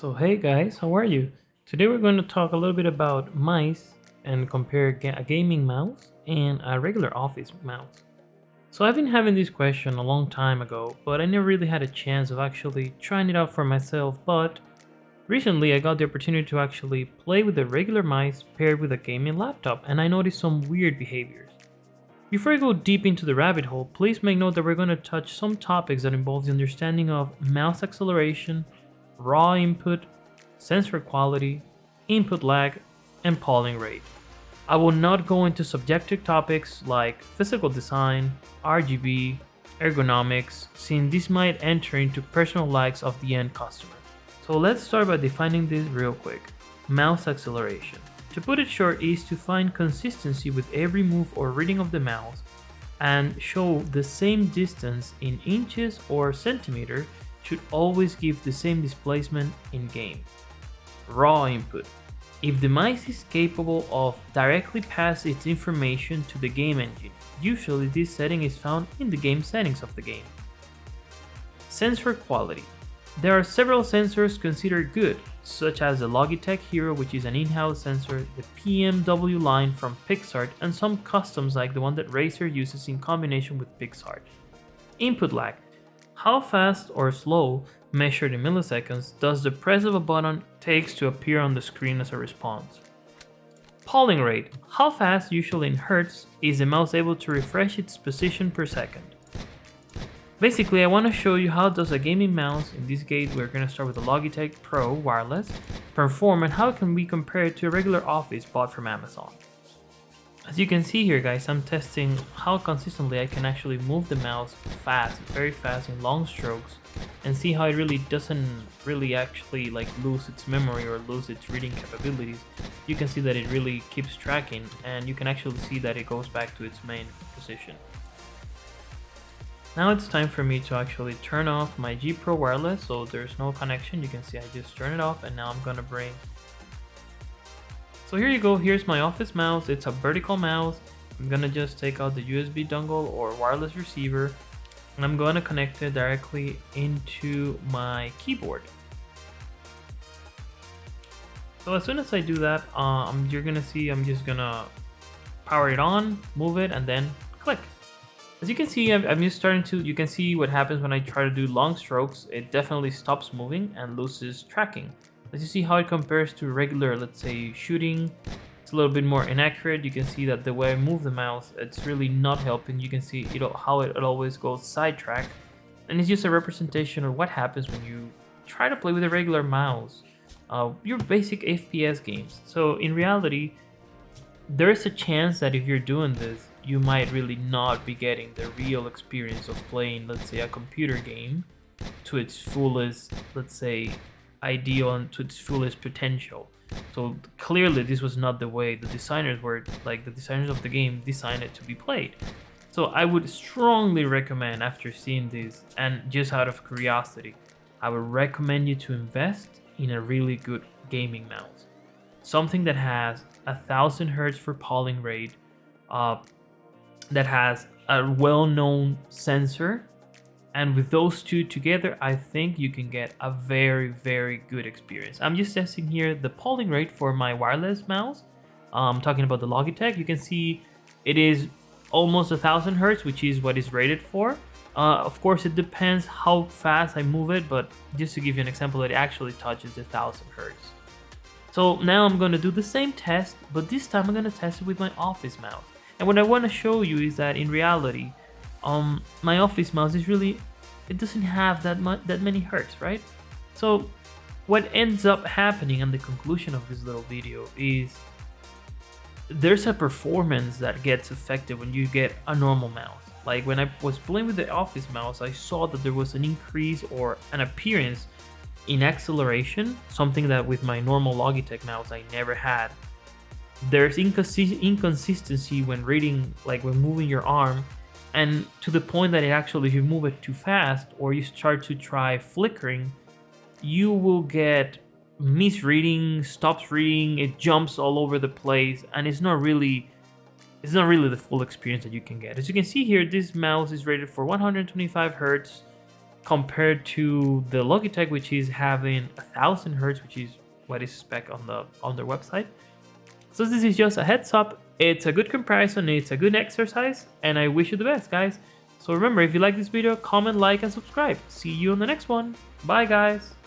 So hey guys, how are you? Today we're going to talk a little bit about mice and compare a gaming mouse and a regular office mouse. So I've been having this question a long time ago, but I never really had a chance of actually trying it out for myself. But recently I got the opportunity to actually play with a regular mice paired with a gaming laptop, and I noticed some weird behaviors. Before I go deep into the rabbit hole, please make note that we're going to touch some topics that involve the understanding of mouse acceleration, raw input, sensor quality, input lag, and polling rate. I will not go into subjective topics like physical design, RGB, ergonomics, since this might enter into personal likes of the end customer. So let's start by defining this real quick. Mouse acceleration. To put it short, is to find consistency with every move or reading of the mouse and show the same distance in inches or centimeter should always give the same displacement in game. Raw input. If the mice is capable of directly pass its information to the game engine, usually this setting is found in the game settings of the game. Sensor quality. There are several sensors considered good, such as the Logitech Hero, which is an in-house sensor, the PMW line from Pixart, and some customs like the one that Razer uses in combination with Pixart. Input lag. How fast or slow, measured in milliseconds, does the press of a button takes to appear on the screen as a response? Polling rate. How fast, usually in hertz, is the mouse able to refresh its position per second? Basically, I want to show you how does a gaming mouse, in this case we're going to start with the Logi G Pro wireless, perform and how can we compare it to a regular office bought from Amazon. As you can see here guys, I'm testing how consistently I can actually move the mouse fast, very fast in long strokes, and see how it really doesn't actually lose its memory or lose its reading capabilities. You can see that it really keeps tracking, and you can actually see that it goes back to its main position. Now it's time for me to actually turn off my G Pro wireless, so there's no connection. You can see I just turn it off, and now I'm gonna bring. So here you go, here's my office mouse. It's a vertical mouse. I'm gonna just take out the USB dongle or wireless receiver, and I'm gonna connect it directly into my keyboard. So as soon as I do that, you're gonna see I'm just gonna power it on, move it, and then click. As you can see, I'm just starting to, you can see what happens when I try to do long strokes. It definitely stops moving and loses tracking. As you see how it compares to regular, let's say, shooting, it's a little bit more inaccurate. You can see that the way I move the mouse, it's really not helping. You can see how it always goes sidetrack. And it's just a representation of what happens when you try to play with a regular mouse. Your basic FPS games. So in reality, there's a chance that if you're doing this, you might really not be getting the real experience of playing, let's say, a computer game to its fullest, let's say, ideal and to its fullest potential. So clearly this was not the way the designers were, like the designers of the game designed it to be played. So I would strongly recommend, after seeing this and just out of curiosity, I would recommend you to invest in a really good gaming mouse. Something that has 1000 Hz for polling rate, that has a well-known sensor, and with those two together, I think you can get a very, very good experience. I'm just testing here the polling rate for my wireless mouse. I'm talking about the Logitech. You can see it is almost 1000 Hz, which is what is rated for. Of course, it depends how fast I move it, but just to give you an example, it actually touches 1000 Hz. So now I'm going to do the same test, but this time I'm going to test it with my office mouse. And what I want to show you is that in reality, my office mouse is really, it doesn't have that many hertz, right? So what ends up happening, and the conclusion of this little video, is there's a performance that gets affected when you get a normal mouse. Like when I was playing with the office mouse, I saw that there was an increase or an appearance in acceleration, something that with my normal Logitech mouse I never had. There's inconsistency when reading, like when moving your arm, and to the point that it actually, if you move it too fast or you start to try flickering, you will get misreading, stops reading, it jumps all over the place, and it's not really the full experience that you can get. As you can see here, this mouse is rated for 125 Hz, compared to the Logitech, which is having 1000 hertz, which is what is spec on their website. So this is just a heads up. It's a good comparison, it's a good exercise, and I wish you the best, guys. So remember, if you like this video, comment, like, and subscribe. See you on the next one. Bye, guys.